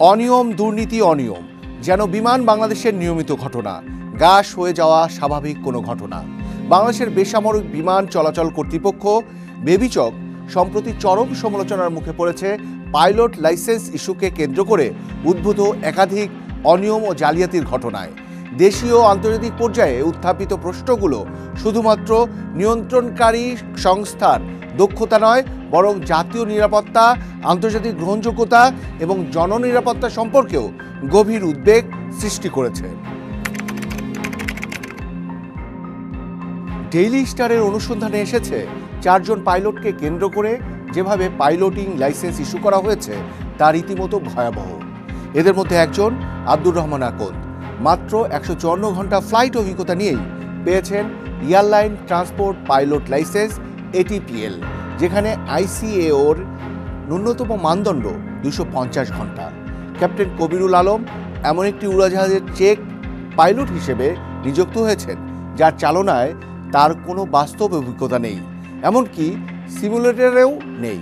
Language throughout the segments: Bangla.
অনিয়ম, দুর্নীতি, অনিয়ম যেন বিমান বাংলাদেশের নিয়মিত ঘটনা, গাশ হয়ে যাওয়া স্বাভাবিক কোনো ঘটনা। বাংলাদেশের বেসামরিক বিমান চলাচল কর্তৃপক্ষ বেবিচক সম্প্রতি চরম সমালোচনার মুখে পড়েছে পাইলট লাইসেন্স ইস্যুকে কেন্দ্র করে উদ্ভূত একাধিক অনিয়ম ও জালিয়াতির ঘটনায়। দেশীয় ও আন্তর্জাতিক পর্যায়ে উত্থাপিত প্রশ্নগুলো শুধুমাত্র নিয়ন্ত্রণকারী সংস্থার দক্ষতা নয়, বরং জাতীয় নিরাপত্তা, আন্তর্জাতিক গ্রহণযোগ্যতা এবং জননিরাপত্তা সম্পর্কেও গভীর উদ্বেগ সৃষ্টি করেছে। ডেইলি স্টারের অনুসন্ধানে এসেছে 4 জন পাইলটকে কেন্দ্র করে যেভাবে পাইলটিং লাইসেন্স ইস্যু করা হয়েছে তা রীতিমতো ভয়াবহ। এদের মধ্যে একজন আব্দুর রহমান আকন্দ মাত্র 154 ঘন্টা ফ্লাইট অভিজ্ঞতা নিয়েই পেয়েছেন airline transport pilot licence ATPL, যেখানে ICAOর ন্যূনতম মানদণ্ড 250 ঘন্টা। ক্যাপ্টেন কবিরুল আলম এমন একটি উড়োজাহাজের চেক পাইলট হিসেবে নিযুক্ত হয়েছেন যার চালনায় তার কোনো বাস্তব অভিজ্ঞতা নেই, এমনকি সিমুলেটরেও নেই।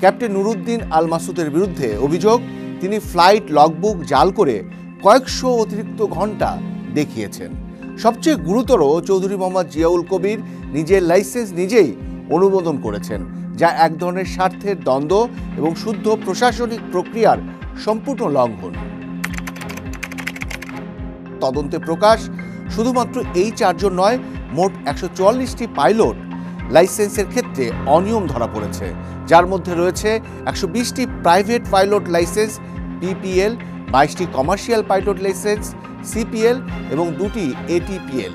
ক্যাপ্টেন নুরুদ্দিন আল মাসুদের বিরুদ্ধে অভিযোগ, তিনি ফ্লাইট লগবুক জাল করে কয়েকশো অতিরিক্ত ঘন্টা দেখিয়েছেন। সবচেয়ে গুরুতর, চৌধুরী মোহাম্মদ জিয়াউল কবির নিজের লাইসেন্স নিজেই অনুমোদন করেছেন, যা এক ধরনের স্বার্থের দ্বন্দ্ব এবং শুদ্ধ প্রশাসনিক প্রক্রিয়ার সম্পূর্ণ লঙ্ঘন। তদন্তে প্রকাশ, শুধুমাত্র এই 4 জন নয়, মোট 144টি পাইলট লাইসেন্সের ক্ষেত্রে অনিয়ম ধরা পড়েছে, যার মধ্যে রয়েছে 120টি প্রাইভেট পাইলট লাইসেন্স PPL, 22টি কমার্শিয়াল পাইলট লাইসেন্স CPL এবং 2টি ATPL।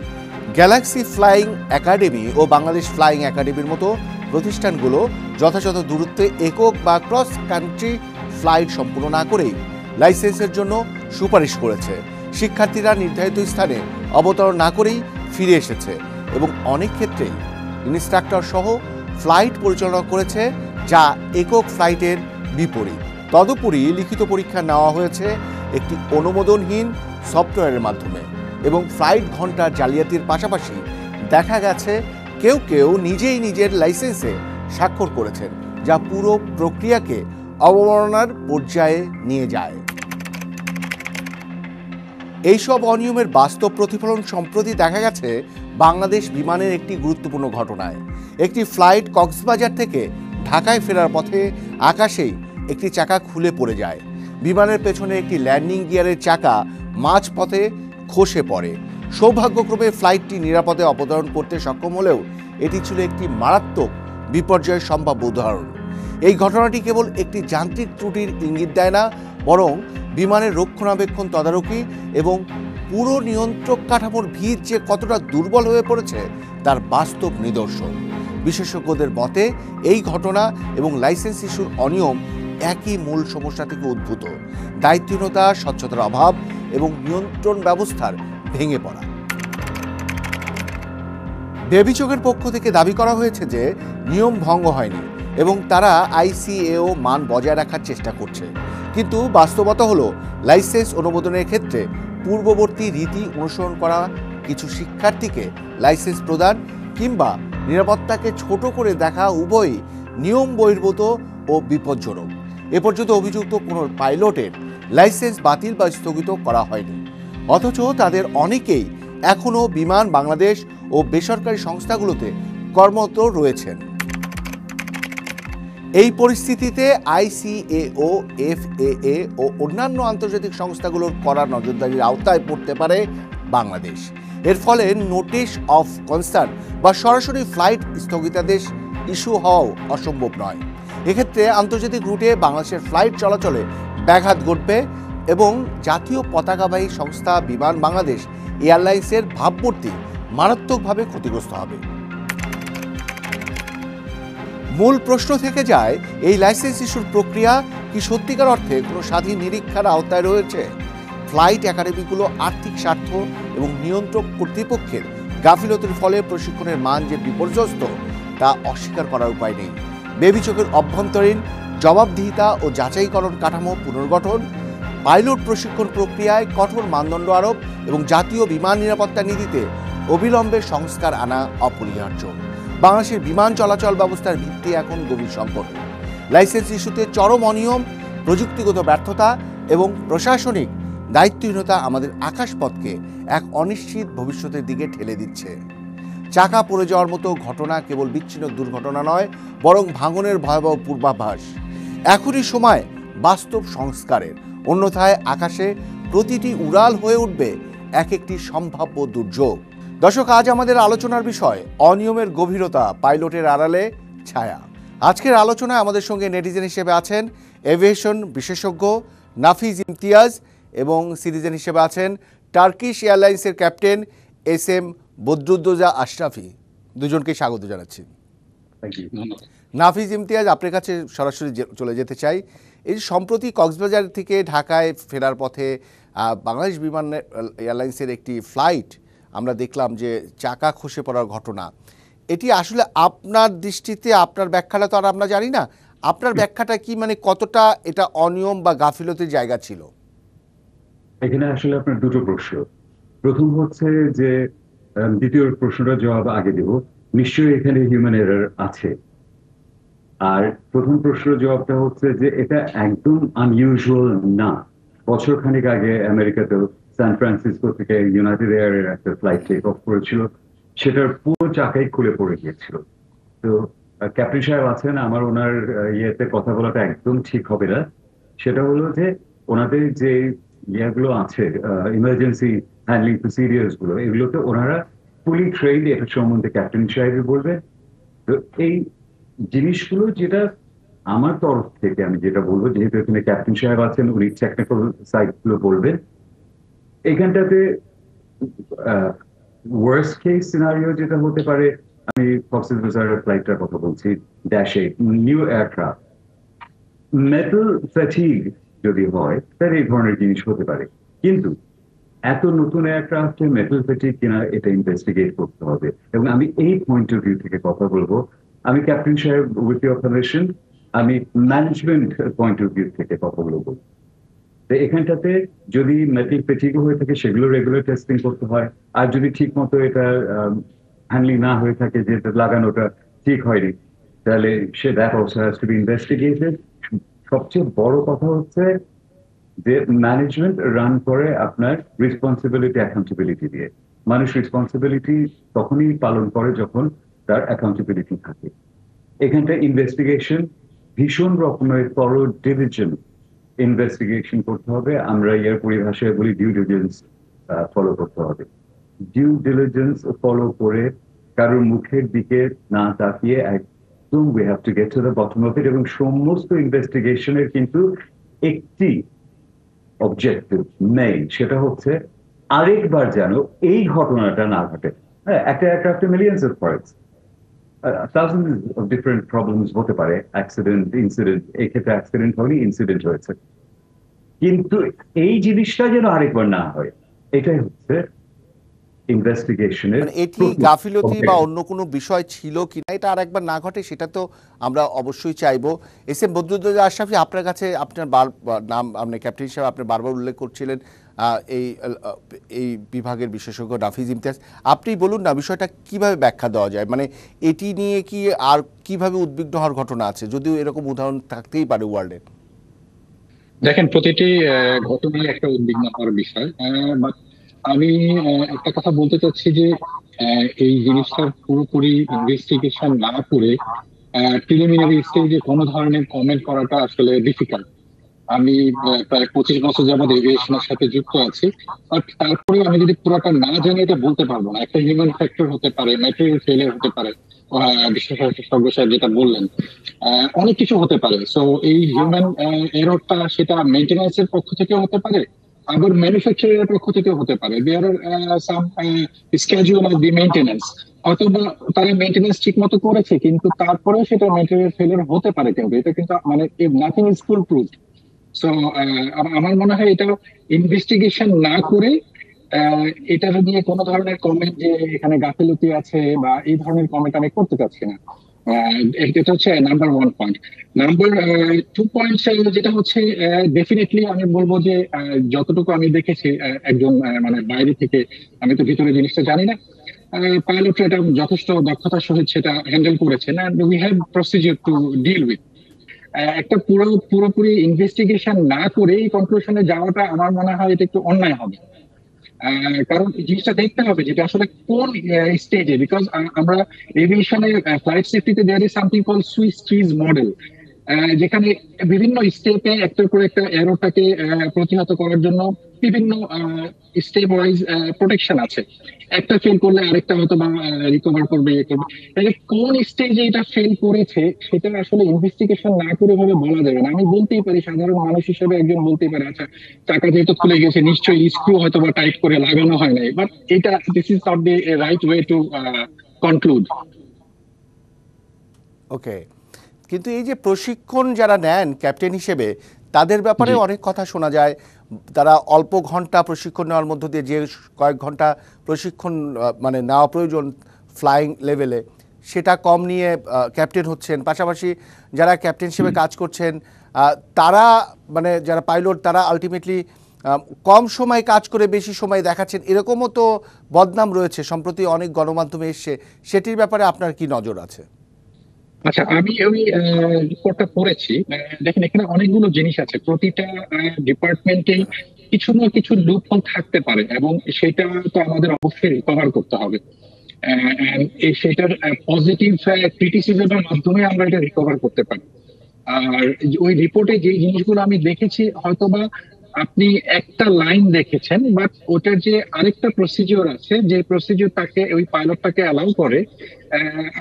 গ্যালাক্সি ফ্লাইং একাডেমি ও বাংলাদেশ ফ্লাইং একাডেমির মতো প্রতিষ্ঠানগুলো যথাযথ দূরত্বে একক বা ক্রস কান্ট্রি ফ্লাইট সম্পূর্ণ না করেই লাইসেন্সের জন্য সুপারিশ করেছে। শিক্ষার্থীরা নির্ধারিত স্থানে অবতরণ না করেই ফিরে এসেছে এবং অনেক ক্ষেত্রেই ইনস্ট্রাক্টর সহ ফ্লাইট পরিচালনা করেছে, যা একক ফ্লাইটের বিপরীত। তদুপরি লিখিত পরীক্ষা নেওয়া হয়েছে একটি অনুমোদনহীন সফটওয়্যারের মাধ্যমে এবং ফ্লাইট ঘন্টার জালিয়াতির পাশাপাশি দেখা গেছে কেউ কেউ নিজেই নিজের লাইসেন্সে স্বাক্ষর করেছেন, যা পুরো প্রক্রিয়াকে অবমাননার পর্যায়ে নিয়ে যায়। এইসব অনিয়মের বাস্তব প্রতিফলন সম্প্রতি দেখা গেছে বাংলাদেশ বিমানের একটি গুরুত্বপূর্ণ ঘটনায়। একটি ফ্লাইট কক্সবাজার থেকে ঢাকায় ফেরার পথে আকাশেই একটি চাকা খুলে পড়ে যায়। বিমানের পেছনে একটি ল্যান্ডিং গিয়ারের চাকা মাঝপথে খসে পড়ে। সৌভাগ্যক্রমে ফ্লাইটটি নিরাপদে অবতরণ করতে সক্ষম হলেও এটি ছিল একটি মারাত্মক বিপর্যয়ের সম্ভাব্য উদাহরণ। এই ঘটনাটি কেবল একটি যান্ত্রিক ত্রুটির ইঙ্গিত দেয় না, বরং বিমানের রক্ষণাবেক্ষণ, তদারকি এবং পুরো নিয়ন্ত্রক কাঠামোর ভিত যে কতটা দুর্বল হয়ে পড়েছে তার বাস্তব নিদর্শন। বিশেষজ্ঞদের মতে এই ঘটনা এবং লাইসেন্স ইস্যুর অনিয়ম একই মূল সমস্যা থেকে উদ্ভূত: দায়িত্বহীনতা, স্বচ্ছতার অভাব এবং নিয়ন্ত্রণ ব্যবস্থার ভেঙে পড়া। বেবিচকের পক্ষ থেকে দাবি করা হয়েছে যে নিয়ম ভঙ্গ হয়নি এবং তারা ICAO মান বজায় রাখার চেষ্টা করছে, কিন্তু বাস্তবতা হলো লাইসেন্স অনুমোদনের ক্ষেত্রে পূর্ববর্তী রীতি অনুসরণ করা কিছু শিক্ষার্থীকে লাইসেন্স প্রদান কিংবা নিরাপত্তাকে ছোট করে দেখা উভয়ই নিয়ম বহির্ভূত ও বিপজ্জনক। এ পর্যন্ত অভিযুক্ত কোনো পাইলটের লাইসেন্স বাতিল বা স্থগিত করা হয়নি, অথচ তাদের অনেকেই এখনও বিমান বাংলাদেশ ও বেসরকারি সংস্থাগুলোতে কর্মরত রয়েছেন। এই পরিস্থিতিতে ICAO, FAA ও অন্যান্য আন্তর্জাতিক সংস্থাগুলোর কড়া নজরদারির আওতায় পড়তে পারে বাংলাদেশ। এর ফলে নোটিশ অফ কনসার্ন বা সরাসরি ফ্লাইট স্থগিতাদেশ ইস্যু হওয়াও অসম্ভব নয়। এক্ষেত্রে আন্তর্জাতিক রুটে বাংলাদেশের ফ্লাইট চলাচলে ব্যাঘাত ঘটবে এবং জাতীয় পতাকাবাহী সংস্থা বিমান বাংলাদেশ এয়ারলাইন্সের ভাবমূর্তি মারাত্মকভাবে ক্ষতিগ্রস্ত হবে। মূল প্রশ্ন থেকে যায়, এই লাইসেন্স ইস্যুর প্রক্রিয়া কি সত্যিকার অর্থে কোনো স্বাধীন নিরীক্ষার আওতায় রয়েছে? ফ্লাইট একাডেমিগুলো আর্থিক স্বার্থ এবং নিয়ন্ত্রক কর্তৃপক্ষের গাফিলতির ফলে প্রশিক্ষণের মান যে বিপর্যস্ত তা অস্বীকার করার উপায় নেই। বেবিচকের অভ্যন্তরীণ জবাবদিহিতা ও যাচাইকরণ কাঠামো পুনর্গঠন, পাইলট প্রশিক্ষণ প্রক্রিয়ায় কঠোর মানদণ্ড আরোপ এবং জাতীয় বিমান নিরাপত্তা নীতিতে অবিলম্বে সংস্কার আনা অপরিহার্য। বাংলাদেশের বিমান চলাচল ব্যবস্থার ভিত্তি এখন গভীর সংকট। লাইসেন্স ইস্যুতে চরম অনিয়ম, প্রযুক্তিগত ব্যর্থতা এবং প্রশাসনিক দায়িত্বহীনতা আমাদের আকাশপথকে এক অনিশ্চিত ভবিষ্যতের দিকে ঠেলে দিচ্ছে। চাকা পড়ে যাওয়ার মতো ঘটনা কেবল বিচ্ছিন্ন দুর্ঘটনা নয়, বরং ভাঙনের ভয়াবহ পূর্বাভাস। এখনই সময় বাস্তব সংস্কারের, অন্যথায় আকাশে প্রতিটি উড়াল হয়ে উঠবে এক একটি সম্ভাব্য দুর্যোগ। দর্শক, আজ আমাদের আলোচনার বিষয় অনিয়মের গভীরতা, পাইলটের আড়ালে ছায়া। আজকের আলোচনায় আমাদের সঙ্গে নেটিজেন হিসেবে আছেন এভিয়েশন বিশেষজ্ঞ নাফিজ ইমতিয়াজ এবং সিটিজেন হিসেবে আছেন টার্কিশ এয়ারলাইন্সের ক্যাপ্টেন SM বদরুদ্দোজা আশরাফি। দুজনকে স্বাগত জানাচ্ছি। নাফিজ ইমতিয়াজ, আপনার কাছে সরাসরি চলে যেতে চাই। এই সম্প্রতি কক্সবাজার থেকে ঢাকায় ফেরার পথে বাংলাদেশ বিমান এয়ারলাইন্সের একটি ফ্লাইট আমরা দেখলাম যে চাকা খসে পড়ার ঘটনা। এটি আসলে আপনার দৃষ্টিতে, আপনার ব্যাখ্যাটা তো আর আমরা জানি না, আপনার ব্যাখ্যাটা কি, মানে কতটা এটা অনিয়ম বা গাফিলতির জায়গা ছিল? এখানে আসলে আপনার দুটো প্রশ্ন। প্রথম হচ্ছে যে, দ্বিতীয় প্রশ্নটার জবাব আগে দেব। নিশ্চয়ই এখানে হিউম্যান এরর আছে। আর প্রথম প্রশ্নের জবাবটা হচ্ছে যে এটা একদম আনইউজুয়াল না। বছর খানিক আগে আমেরিকাতেও সান ফ্রান্সিসকো থেকে ইউনাইটেড এয়ারের একটা ফ্লাইট টেক অফ করেছিল, সেটার পুরো চাকাই খুলে পড়ে গিয়েছিল। তো ক্যাপ্টেন সাহেব আছেন, আমার ওনার ইয়েতে কথা বলাটা একদম ঠিক হবে না। সেটা হলো যে ওনাদের যে ইয়েগুলো আছে, ইমার্জেন্সি হ্যান্ডলিং প্রসিডিয়ার্স গুলো, এগুলোতে ওনারা ফুলি ট্রেন্ড, এটা সম্বন্ধে ক্যাপ্টেন সাহেব বলবে। তো এই জিনিসগুলো যেটা আমার তরফ থেকে আমি যেটা বলবো, যেহেতু এখানে ক্যাপ্টেন সাহেব আছেন, উনি টেকনিক্যাল সাইড গুলো বলবেন। এখানটাতে ওয়ার্স্ট কেস সিনারিও যেটা হতে পারে, আমি কক্সবাজারের ফ্লাইটটার কথা বলছি, -8 নিউ এয়ারক্রাফট, মেটাল ফ্যাটিগ যদি হয় তাহলে এই ধরনের জিনিস হতে পারে। কিন্তু এত নতুন এয়ারক্রাফটে মেটাল ফ্যাটিগ কিনা, এটা ইনভেস্টিগেট করতে হবে। এবং আমি এই পয়েন্ট অফ ভিউ থেকে কথা বলবো। আমি ক্যাপ্টেন সাহেব, উইথ ইউর পারমিশন, আমি ম্যানেজমেন্ট পয়েন্ট অফ ভিউ থেকে কথা বলবো। তো এখানটাতে যদি মেটাল ফ্যাটিগ হয়ে থাকে, সেগুলো রেগুলার টেস্টিং করতে হয়। আর যদি ঠিক মতো এটা হ্যান্ডলিং না হয়ে থাকে, যে লাগানোটা ঠিক হয়নি, তাহলে say that also has to B investigated. সবচেয়ে বড় কথা হচ্ছে যে ম্যানেজমেন্ট রান করে আপনার রেসপন্সিবিলিটি অ্যাকাউন্টেবিলিটি দিয়ে। মানুষ রেসপন্সিবিলিটি তখনই পালন করে যখন তার অ্যাকাউন্টেবিলিটি থাকে। এখানটা ইনভেস্টিগেশন ভীষণ রকমের তরো ডিলিজেন্ট ইনভেস্টিগেশন করতে হবে। আমরা এর পরিভাষায় বলি ডিউ ডিলিজেন্স ফলো করতে হবে। ডিউ ডিলিজেন্স ফলো করে কারোর মুখের দিকে না তাকিয়ে একদম we have to get to the bottom of it. এবং সমস্ত ইনভেস্টিগেশনের কিন্তু একটি অবজেক্টিভ নেই, সেটা হচ্ছে আরেকবার যেন এই ঘটনাটা না ঘটে। হ্যাঁ, একটা millions of forex, thousand of different problems হতে পারে, অ্যাক্সিডেন্ট, ইনসিডেন্ট। এই ক্ষেত্রে অ্যাক্সিডেন্ট হয়নি, ইনসিডেন্ট হয়েছে, কিন্তু এই জিনিসটা যেন আরেকবার না হয়, এটাই হচ্ছে ইনভেস্টিগেশনের। মানে এটি গাফিলতি বা অন্য কোনো বিষয় ছিল কিনা, এটা আর একবার না ঘটে, সেটা তো আমরা অবশ্যই চাইবো। SM বদরুদ্দোজা আশরাফি, আপনার কাছে আপনার নাম, আপনি ক্যাপ্টেন হিসেবে আপনি বারবার উল্লেখ করছিলেন এই বিভাগের বিশেষজ্ঞ নাফিজ ইমতিয়াজ। আপনি বলুন না, বিষয়টা কিভাবে ব্যাখ্যা দেওয়া যায়? মানে এটি নিয়ে কি আর কিভাবে উদ্বিগ্ন হওয়ার ঘটনা আছে, যদিও এরকম উদাহরণ থাকতেই পারে ওয়ার্ল্ডে? দেখেন, প্রতিটি ঘটনায় একটা উদ্বিগ্ন হওয়ার বিষয়। আমি একটা কথা বলতে চাচ্ছি যে এই জিনিসটার পুরোপুরি ইনভেস্টিগেশন না করে প্রিলিমিনারি স্টেজে কোনো ধরনের কমেন্ট করাটা আসলে ডিফিকাল্ট। আমি প্রায় 25 বছর যাবৎ এভিয়েশনের সাথে যুক্ত আছি, বাট তারপরে আমি যদি পুরোটা না জানি এটা বলতে পারবো না। একটা হিউম্যান ফ্যাক্টর হতে পারে, ম্যাটেরিয়াল ফেলিয়ার হতে পারে, বিশেষজ্ঞ সাহেব যেটা বললেন, অনেক কিছু হতে পারে। সো এই হিউম্যান এররটা সেটা মেইনটেনেন্স এর পক্ষ থেকে হতে পারে, আবার ম্যানুফ্যাকচারিং এর পক্ষ থেকে হতে পারে। দেয়ার আর সাম স্কেডিউল অফ দি মেইনটেনেন্স, অথবা তারা মেইনটেনেন্স ঠিক মতো করেছে, কিন্তু তারপরেও সেটা ম্যাটেরিয়াল ফেলিয়ার হতে পারে। কিন্তু এটা কিন্তু মানে nothing is full proof. So আমার মনে হয় এটা ইনভেস্টিগেশন না করে এটা নিয়ে কোনো ধরনের কমেন্ট যে এখানে গাফিলতি আছে বা এই ধরনের কমেন্ট আমি করতে চাচ্ছি না। এটা হচ্ছে নাম্বার 1 পয়েন্ট। নাম্বার 2 পয়েন্ট যেটা হচ্ছে, ডেফিনেটলি আমি বলবো যে যতটুকু আমি দেখেছি একজন মানে বাইরে থেকে, আমি তো ভিতরে জিনিসটা জানি না, পাইলট এটা যথেষ্ট দক্ষতার সহিত সেটা হ্যান্ডেল করেছেন, and we have procedure to deal with. একটা পুরোপুরি ইনভেস্টিগেশন না করে এই কনক্লুশনে যাওয়াটা আমার মনে হয় এটা একটু অন্যায় হবে। কারণ এই জিনিসটা দেখতে হবে যেটা আসলে কোন স্টেজে, বিকজ আমরা এভিয়েশনে ফ্লাইট সেফটিতে there is something call Swiss cheese model, যেখানে বিভিন্ন স্টেপে একটার পর একটা এরোটাকে প্রতিহত করার জন্য বিভিন্ন স্টেপ ওয়াইজ প্রোটেকশন আছে। একটা ফেল করলে আরেকটা হয়তো বা রিকভার করবে ইয়ে করবে। তাহলে কোন স্টেজে এটা ফেল করেছে সেটা আসলে ইনভেস্টিগেশন না করে ভাবে বলা যাবে না। আমি বলতেই পারি, সাধারণ মানুষ হিসেবে একজন বলতেই পারে, আচ্ছা চাকা যেহেতু খুলে গেছে নিশ্চয়ই স্ক্রু হয়তো বা টাইট করে লাগানো হয় নাই, বাট এটা this is not the right way to conclude. Okay, কিন্তু এই যে প্রশিক্ষণ যারা নেন ক্যাপ্টেন হিসেবে, তাদের ব্যাপারে জি। অনেক কথা শোনা যায়। তারা অল্প ঘন্টা প্রশিক্ষণ নেওয়ার মধ্য দিয়ে যে কয়েক ঘন্টা প্রশিক্ষণ মানে নেওয়া প্রয়োজন ফ্লাইং লেভেলে, সেটা কম নিয়ে ক্যাপ্টেন হচ্ছেন। পাশাপাশি যারা ক্যাপ্টেন হিসেবে কাজ করছেন তারা মানে যারা পাইলট তারা আলটিমেটলি কম সময় কাজ করে বেশি সময় দেখাচ্ছেন, এরকমও তো বদনাম রয়েছে, সম্প্রতি অনেক গণমাধ্যমে এসছে। সেটির ব্যাপারে আপনার কি নজর আছে? আচ্ছা, আমি ওই রিপোর্টটা পড়েছি। দেখেন, এখানে অনেকগুলো জিনিস আছে, প্রতিটা ডিপার্টমেন্টে কিছু না কিছু লুপহোল থাকতে পারে এবং সেটা তো আমাদের অবশ্যই রিকভার করতে হবে। সেটার পজিটিভ ক্রিটিসিজমের মাধ্যমে আমরা এটা রিকভার করতে পারি। আর ওই রিপোর্টে যে জিনিসগুলো আমি দেখেছি, হয়তোবা আপনি একটা লাইন দেখেছেন, বাট ওটার যে আরেকটা প্রসিজিওর আছে, যে প্রসিজিওর তাকে ওই পাইলটটাকে অ্যালাউ করে,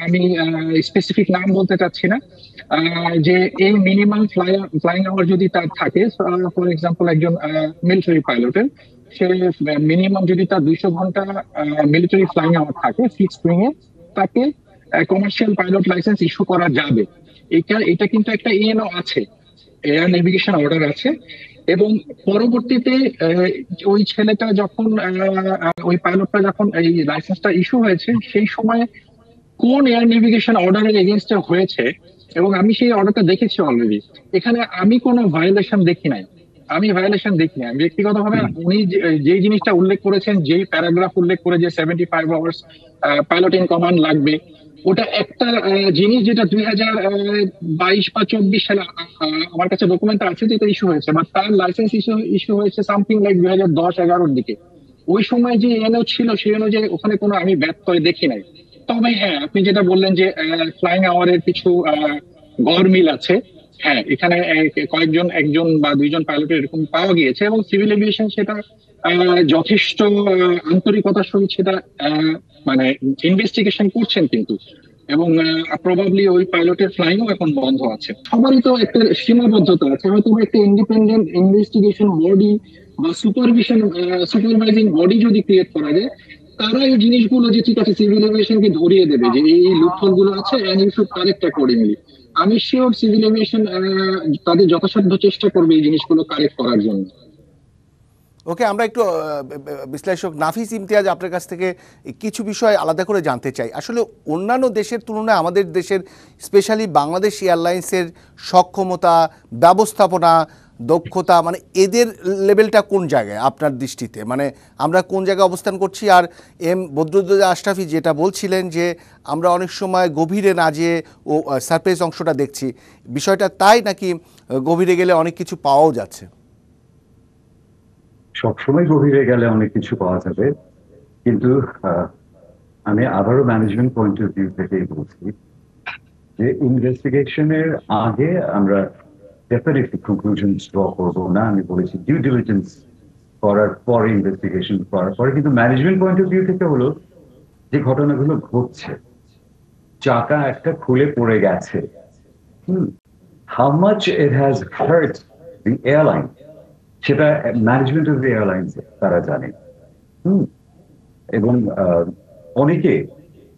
আমি স্পেসিফিক নাম বলতে চাচ্ছি না, যে এই মিনিমাম ফ্লাইং আওয়ার যদি তার থাকে, ফর এক্সাম্পল একজন মিলিটারি পাইলটের, সে মিনিমাম যদি তার 200 ঘন্টা মিলিটারি ফ্লাইং আওয়ার থাকে ফিক্সড উইং এ, তাকে কমার্শিয়াল পাইলট লাইসেন্স ইস্যু করা যাবে। এটা কিন্তু একটা এএনও আছে, এয়ার নেভিগেশন অর্ডার আছে। এবং পরবর্তীতে ওই ছেলেটা যখন ওই পাইলটটা যখন এই লাইসেন্সটা ইস্যু হয়েছে, সেই সময় কোন এয়ার নেভিগেশন অর্ডারের এগেনস্টে হয়েছে, এবং আমি সেই অর্ডারটা দেখেছি অলরেডি, এখানে আমি কোনো ভায়োলেশন দেখি নাই। আমি ব্যক্তিগতভাবে উনি যে জিনিসটা উল্লেখ করেছেন, যেই প্যারাগ্রাফ উল্লেখ করে যে 75 আওয়ার্স পাইলট ইন কমান্ড লাগবে, ওটা একটা জিনিস যেটা 2022 বা 24 সালে আমার কাছে ডকুমেন্ট আছে যেটা ইস্যু হয়েছে, বাট তার লাইসেন্স ইস্যু হয়েছে সামথিং লাইক 2010-11-র দিকে। ওই সময় যে এনও ছিল সেই অনুযায়ী ওখানে কোনো আমি ব্যত্যয় দেখি নাই। তবে হ্যাঁ, আপনি যেটা বললেন যে ফ্লাইং আওয়ারের কিছু গড়মিল আছে, হ্যাঁ এখানে একজন বা দুইজন পাইলটের এরকম পাওয়া গিয়েছে, এবং সিভিল এভিয়েশন সেটা যথেষ্ট আন্তরিকতার সহিত সেটা মানে ইনভেস্টিগেশন করছেন কিন্তু। এবং প্রবাবলি ওই পাইলটের ফ্লাইংও এখন বন্ধ আছে। সবারই তো একটা সীমাবদ্ধতা আছে, হয়তো একটা ইন্ডিপেন্ডেন্ট ইনভেস্টিগেশন বডি বা সুপারভাইজিং বডি যদি ক্রিয়েট করা যায়, তারা এই জিনিসগুলো যে ঠিক আছে সিভিল এভিয়েশনকে ধরিয়ে দেবে যে এই লুপহোল গুলো আছে and you should correct accordingly. আমি শিওর সিভিল এভিয়েশন তাদের যথাসাধ্য চেষ্টা করবে এই জিনিসগুলো কারেক্ট করার জন্য। ওকে, আমরা একটু বিশ্লেষক নাফিস ইমতিয়াজ আপনার কাছ থেকে কিছু বিষয় আলাদা করে জানতে চাই। আসলে অন্যান্য দেশের তুলনায় আমাদের দেশের স্পেশালি বাংলাদেশ এয়ারলাইন্সের সক্ষমতা, ব্যবস্থাপনা, দক্ষতা, মানে এদের লেভেলটা কোন জায়গায় আপনার দৃষ্টিতে? মানে আমরা কোন জায়গায় অবস্থান করছি? আর বদরুদ্দোজা আশরাফি যেটা বলছিলেন যে আমরা অনেক সময় গভীরে না যেয়ে ও সারফেস অংশটা দেখছি, বিষয়টা তাই নাকি গভীরে গেলে অনেক কিছু পাওয়াও যাচ্ছে? সবসময় গভীরে গেলে অনেক কিছু পাওয়া যাবে, কিন্তু আমি আবারও ম্যানেজমেন্ট পয়েন্ট অফ ভিউ থেকেই বলছি যে ইনভেস্টিগেশনের আগে আমরা ডেফিনেটলি কনক্লুশন ড্র করবো না। আমি বলেছি ডিউ ডিলিজেন্স করার পরে, ইনভেস্টিগেশন করার পরে। কিন্তু ম্যানেজমেন্ট পয়েন্ট অফ ভিউ থেকে হলো যে ঘটনাগুলো ঘটছে, চাকা একটা খুলে পড়ে গেছে, how much it has heart the airline, সেটা ম্যানেজমেন্ট অফ দি এয়ারলাইন্স তারা জানে। এবং অনেকে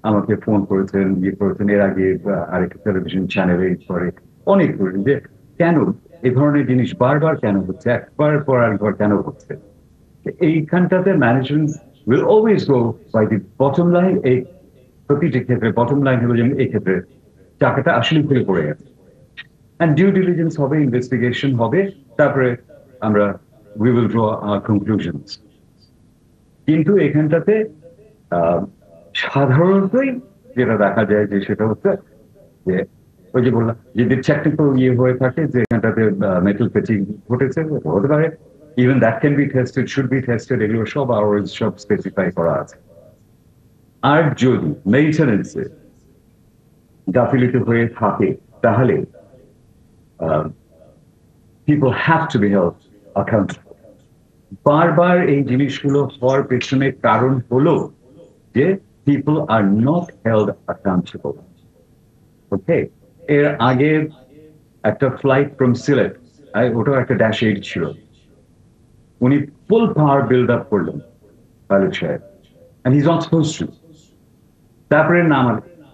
আমাকে ফোন করেছেন, করেছেন এর আগে আরেকটা টেলিভিশন চ্যানেলে করে অনেক করেন যে কেন এই ধরনের জিনিস বারবার কেন হচ্ছে, একবার পর একবার কেন হচ্ছে। এইখানটাতে management will always go by the bottom line. এই প্রতিটি ক্ষেত্রে বটম লাইন হলো যেমন এই ক্ষেত্রে চাকাটা আসলে খুলে পড়ে গেছে, অ্যান্ড ডিউ ডিলিজেন্স হবে, ইনভেস্টিগেশন হবে, তারপরে আমরা we will draw our conclusions. কিন্তু এখানটাতে সাধারণতই যেটা দেখা যায় যে সেটা হচ্ছে যে ওই যে বললাম যদি টেকনিক্যাল ইয়ে হয়ে থাকে যে এখানটাতে মেটাল ফেটিং ঘটেছে হতে পারে, even that can be tested, should be tested, এগুলো সব আওয়ার্স সব স্পেসিফাই করা আছে। আর যদি মেইনটেনেন্সে গাফিলতি হয়ে থাকে তাহলে people have to be held accountable. বারবার এই জিনিসগুলো হওয়ার পেছনে কারণ হলো যে people are not held accountable. ওকে, এর আগে একটা ফ্লাইট ফ্রম সিলেট, ওটাও একটা ড্যাশ 8 ছিল, উনি ফুল পাওয়ার বিল্ড আপ করলেন পাইলট সাহেব, and he's not supposed to. তারপরে নাম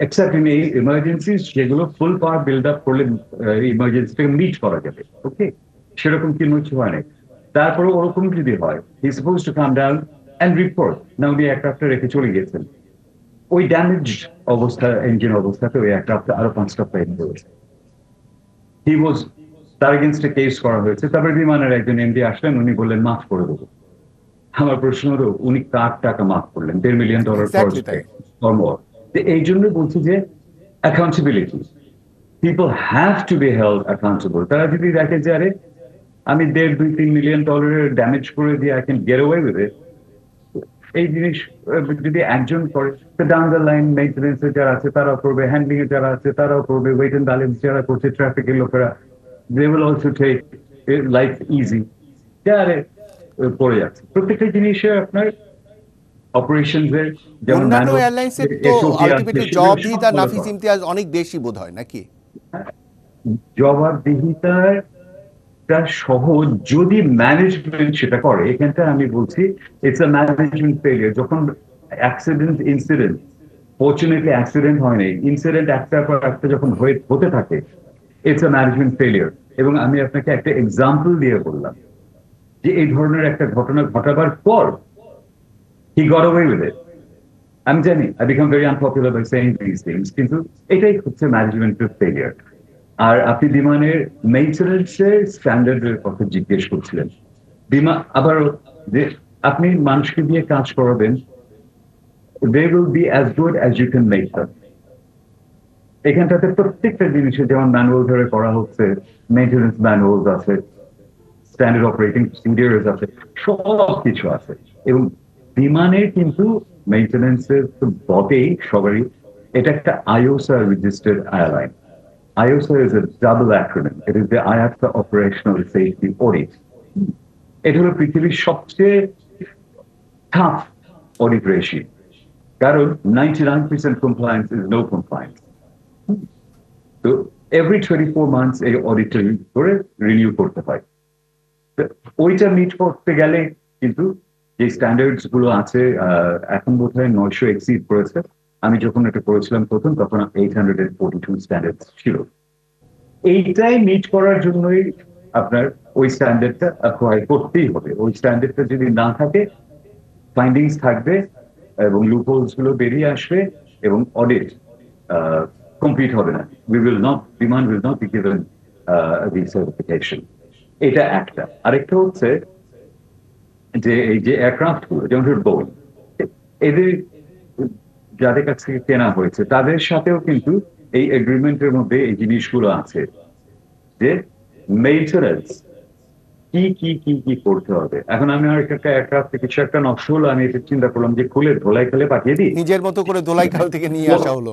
এক্সেপ্ট ইন এই ইমার্জেন্সি যেগুলো ফুল পাওয়ার বিল্ড আপ করলে ইমার্জেন্সিটাকে মিট করা যাবে, ওকে, সেরকম কিছু হয় না। তারপরে ওরকম যদি হয় he suppose to come down and report না, উনি এয়ারক্রাফটটা রেখে চলে গেছেন, ওই ড্যামেজ অবস্থা ইঞ্জিন অবস্থাতে ওই এয়ারক্রাফট আরো 5টা প্লেন রয়েছে, হি ওয়াজ, তার এগেনস্টে কেস করা হয়েছে। তারপরে বিমানের একজন এমডি আসলেন, উনি বললেন মাফ করে দেবো। আমার প্রশ্ন হলো উনি কার টাকা মাফ করলেন? $1.5 মিলিয়ন খরচ কর্মর। এই জন্য বলছি যে accountability, people have to be held accountable. তারা যদি দেখে যে আরে আমি $1.5-2-3 মিলিয়ন ড্যামেজ করে দিয়ে I can get away with it, এই জিনিস যদি একজন করে, ডাউন দ্য লাইন মেইনটেনেন্সে যারা আছে তারাও করবে, হ্যান্ডলিং এ যারা আছে তারাও করবে, ওয়েট এন্ড ব্যালেন্স যারা করছে, ট্রাফিকের লোকেরা, they will also take life easy. যারা পড়ে যাচ্ছে প্রত্যেকটা জিনিসে আপনার অপারেশনস এর, যেমন অন্যান্য এয়ারলাইন্সের তো আলটিমেটলি জবাবদিহিতা নাফিস ইমতিয়াজ অনেক বেশি বোধ হয় নাকি? জবাবদিহিতার সহজ যদি ম্যানেজমেন্ট সেটা করে। এখানটা আমি বলছি ইটস আ ম্যানেজমেন্ট ফেলিয়ার। যখন অ্যাক্সিডেন্ট ইনসিডেন্ট, ফরচুনেটলি অ্যাক্সিডেন্ট হয় নাই, ইনসিডেন্ট একটার পর একটা যখন হতে থাকে, ইটস আ ম্যানেজমেন্ট ফেলিয়ার। এবং আমি আপনাকে একটা এক্সাম্পল দিয়ে বললাম যে এই ধরনের একটা ঘটনা ঘটাবার পর he got away with it. আমি জানি I become very unpopular by saying these things, কিন্তু এটাই হচ্ছে ম্যানেজমেন্টের ফেলিয়ার। আর আপনি বিমানের মেইনটেনেন্সের স্ট্যান্ডার্ডের কথা জিজ্ঞেস করছিলেন। বিমান আবার যে আপনি মানুষকে দিয়ে কাজ করাবেন, they will be as good as you can make them. এখানটাতে প্রত্যেকটা জিনিসে যেমন ম্যানুয়াল ধরে করা হচ্ছে, মেইনটেনেন্স ম্যানুয়ালস আছে, স্ট্যান্ডার্ড অপারেটিং প্রসিডিউরস আছে, সব কিছু আছে। এবং বিমানের কিন্তু মেইনটেনেন্সের তো বটেই সবারই, এটা একটা IOSA registered airline. IOSA is a double acronym. It is the IATA Operational Safety Audit. এটা হলো পৃথিবীর সবচেয়ে টাফ অডিট রেশিও, কারণ 99% কমপ্লায়েন্স ইজ নো কমপ্লায়েন্স। তো এভরি 24 মান্থস এই অডিটটা করে রিনিউ করতে হয়। ওইটা মিট করতে গেলে কিন্তু যে স্ট্যান্ডার্ডস গুলো আছে, এখন বোধহয় 900 এক্সিড করেছে। আমি যখন এটা করেছিলাম প্রথম, তখন 842 স্ট্যান্ডার্ডস ছিল। এইটাই মিট করার জন্যই আপনার ওই স্ট্যান্ডার্ডটা অ্যাপ্লাই করতেই হবে। ওই স্ট্যান্ডার্ডটা যদি না থাকে, ফাইন্ডিংস থাকবে এবং লুপহোলস গুলো বেরিয়ে আসবে এবং অডিট কমপ্লিট হবে না। বিমান will not be given the certification. এটা একটা। আরেকটা হচ্ছে যে এই যে এয়ারক্রাফট গুলো, যেমন বোয়িং, এদের যাদের কাছ থেকে কেনা হয়েছে তাদের সাথেও কিন্তু এই এগ্রিমেন্টের মধ্যে এই জিনিসগুলো আছে যে মেইনটেনেন্স কি কি কি কি করতে হবে। এখন আমি আর একটা এয়ারক্রাফট কিছু একটা নকশা হলো, আমি এটা চিন্তা করলাম যে খুলে ধোলাই খেলে পাঠিয়ে দিই, নিজের মতো করে ধোলাইখাল থেকে নিয়ে আসা হলো।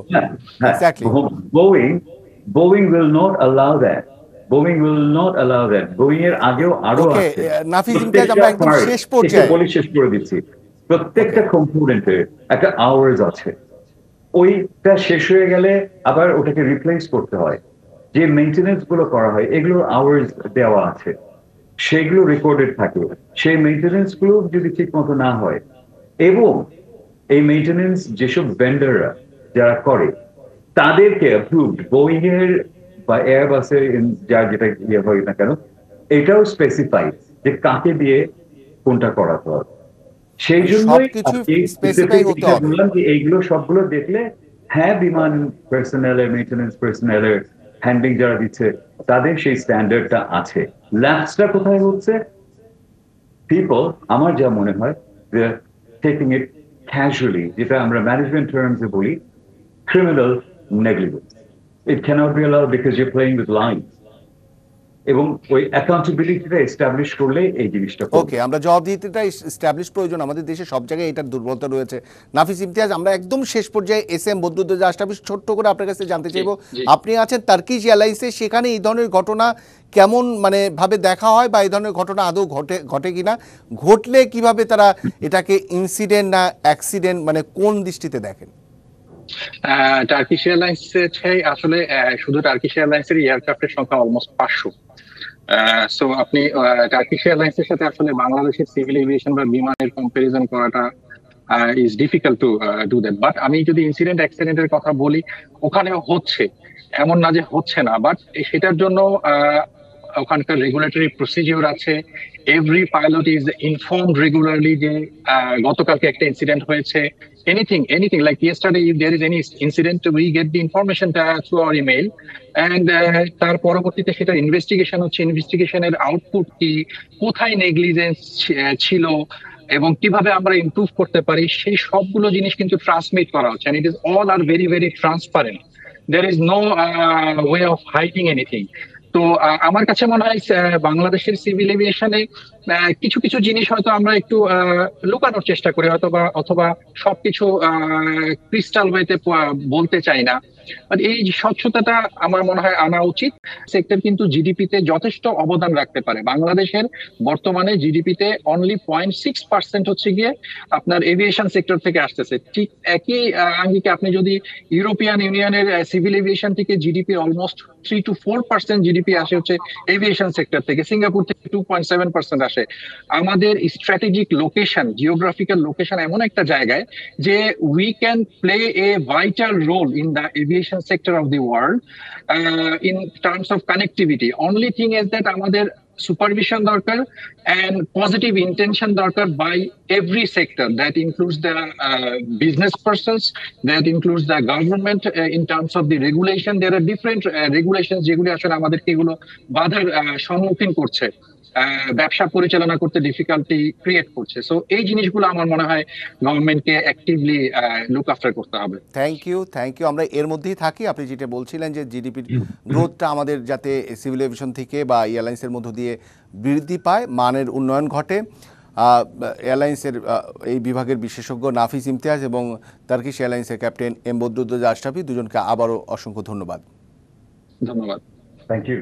Boeing will not allow that. Boeing will not allow that. Boeing এর আগেও আরো আছে। নাফিস ইমতিয়াজ, আমরা একদম শেষ পর্যায়ে বলি, শেষ করে দিচ্ছি। প্রত্যেকটা কম্পোনেন্টের একটা আওয়ার্স আছে, ওইটা শেষ হয়ে গেলে আবার ওটাকে রিপ্লেস করতে হয়। যে মেইনটেনেন্স গুলো করা হয় এগুলোর আওয়ার্স দেওয়া আছে, সেগুলো রেকর্ডেড থাকে। সেই মেইনটেনেন্স গুলো যদি ঠিক মতো না হয়, এবং এই মেইনটেনেন্স যেসব ভেন্ডাররা যারা করে তাদেরকে অ্যাপ্রুভড, বোয়িং এর বা এয়ারবাসের যার যেটা ইয়ে হয় না কেন, এটাও স্পেসিফাইড যে কাকে দিয়ে কোনটা করাতে হবে। সেই জন্যই বললাম যে এইগুলো সবগুলো দেখলে, হ্যাঁ, বিমান পার্সোনেলের, মেইনটেনেন্স পার্সোনেলের, হ্যান্ডলিং যারা দিচ্ছে তাদের সেই স্ট্যান্ডার্ডটা আছে। ল্যাপসটা কোথায় হচ্ছে? পিপল, আমার যা মনে হয়, যে টেকিং ইট ক্যাজুয়ালি, যেটা আমরা ম্যানেজমেন্ট টার্মসে বলি criminal negligence. It cannot be allowed because you're playing with lines. এবং ওই অ্যাকাউন্টেবিলিটিটা এস্টাবলিশ করলে এই জিনিসটা ওকে, আমরা জবাবদিহিতাটা এস্টাবলিশ প্রয়োজন, আমাদের দেশে সব জায়গায় এটার দুর্বলতা রয়েছে। নাফিস ইমতিয়াজ, আমরা একদম শেষ পর্যায়ে এস.এম. বদরুদ্দোজা আশরাফি ছোট্ট করে আপনার কাছে জানতে চাইবো, আপনি আছেন টার্কিশ এয়ারলাইন্সে, সেখানে এই ধরনের ঘটনা কেমন মানে ভাবে দেখা হয় বা এই ধরনের ঘটনা আদৌ ঘটে কিনা, ঘটলে কিভাবে তারা এটাকে ইনসিডেন্ট না অ্যাক্সিডেন্ট মানে কোন দৃষ্টিতে দেখেন? টার্কিশ এয়ারলাইন্স আসলে শুধু টার্কিশ এয়ারলাইন্সের এয়ারক্রাফটের সংখ্যা অলমোস্ট 500। সো আপনি টার্কিশ এয়ারলাইন্সের সাথে আসলে বাংলাদেশের সিভিল এভিয়েশন বা বিমানের কম্পারিজন করাটা is difficult to do that. But আমি যদি ইনসিডেন্ট অ্যাক্সিডেন্টের কথা বলি, ওখানেও হচ্ছে, এমন না যে হচ্ছে না, বাট সেটার জন্য ওখানকার রেগুলেটরি প্রসিজিওর আছে। Every pilot is informed regularly যে গতকালকে একটা ইনসিডেন্ট হয়েছে, anything like yesterday if there is any incident we get the information through our email and তার পরবর্তীতে সেটা ইনভেস্টিগেশন হচ্ছে, ইনভেস্টিগেশনের আউটপুট কি, কোথায় নেগলিজেন্স ছিল এবং কিভাবে আমরা ইমপ্রুভ করতে পারি, সেই সবগুলো জিনিস কিন্তু ট্রান্সমিট করা হচ্ছে, and it is all are very very transparent. There is no way of hiding anything. তো আমার কাছে মনে হয় বাংলাদেশের সিভিল এভিয়েশনে কিছু কিছু জিনিস হয়তো আমরা একটু লুকানোর চেষ্টা করি, অথবা সবকিছু ক্রিস্টাল ওয়েতে বলতে চাই না। এই স্বচ্ছতাটা আমার মনে হয় আনা উচিত। সেক্টর কিন্তু জিডিপিতে যথেষ্ট অবদান রাখতে পারে। বাংলাদেশের বর্তমানে জিডিপিতে অনলি 0.6% হচ্ছে গিয়ে আপনার এভিয়েশন সেক্টর থেকে আসতেছে। ঠিক একই আঙ্গিকে আপনি যদি ইউরোপিয়ান ইউনিয়নের সিভিল এভিয়েশন থেকে জিডিপি অলমোস্ট 3 to 4% জিডিপি আসে হচ্ছে এভিয়েশন সেক্টর থেকে, সিঙ্গাপুর থেকে 2.7% আসে। আমাদের স্ট্র্যাটেজিক লোকেশন, জিওগ্রাফিক্যাল লোকেশন এমন একটা জায়গায় যে we can play a vital role in the aviation sector of the world in terms of connectivity. Only thing is that আমাদের supervision দরকার and positive intention দরকার by every sector. That includes the business persons, that includes the government in terms of the regulation. There are different regulations যেগুলি আসলে আমাদেরকে এগুলো বাধার সম্মুখীন করছে, ব্যবসা পরিচালনা করতে ডিফিকাল্টি ক্রিয়েট করছে। সো এই জিনিসগুলো আমার মনে হয় গভর্নমেন্টকে অ্যাক্টিভলি লুক আফটার করতে হবে। Thank you. আমরা এর মধ্যেই থাকি। আপনি যেটা বলছিলেন যে জিডিপির গ্রোথটা আমাদের যাতে সিভিল এভিয়েশন থেকে বা এয়ারলাইন্সের মধ্য দিয়ে বৃদ্ধি পায়, মানের উন্নয়ন ঘটে। এয়ারলাইন্সের এই বিভাগের বিশেষজ্ঞ নাফিস ইমতিয়াজ এবং টার্কিশ এয়ারলাইন্সের ক্যাপ্টেন এম বদরুদ্দোজা আশরাফি, দুজনকে আবারও অসংখ্য ধন্যবাদ। ধন্যবাদ। Thank you.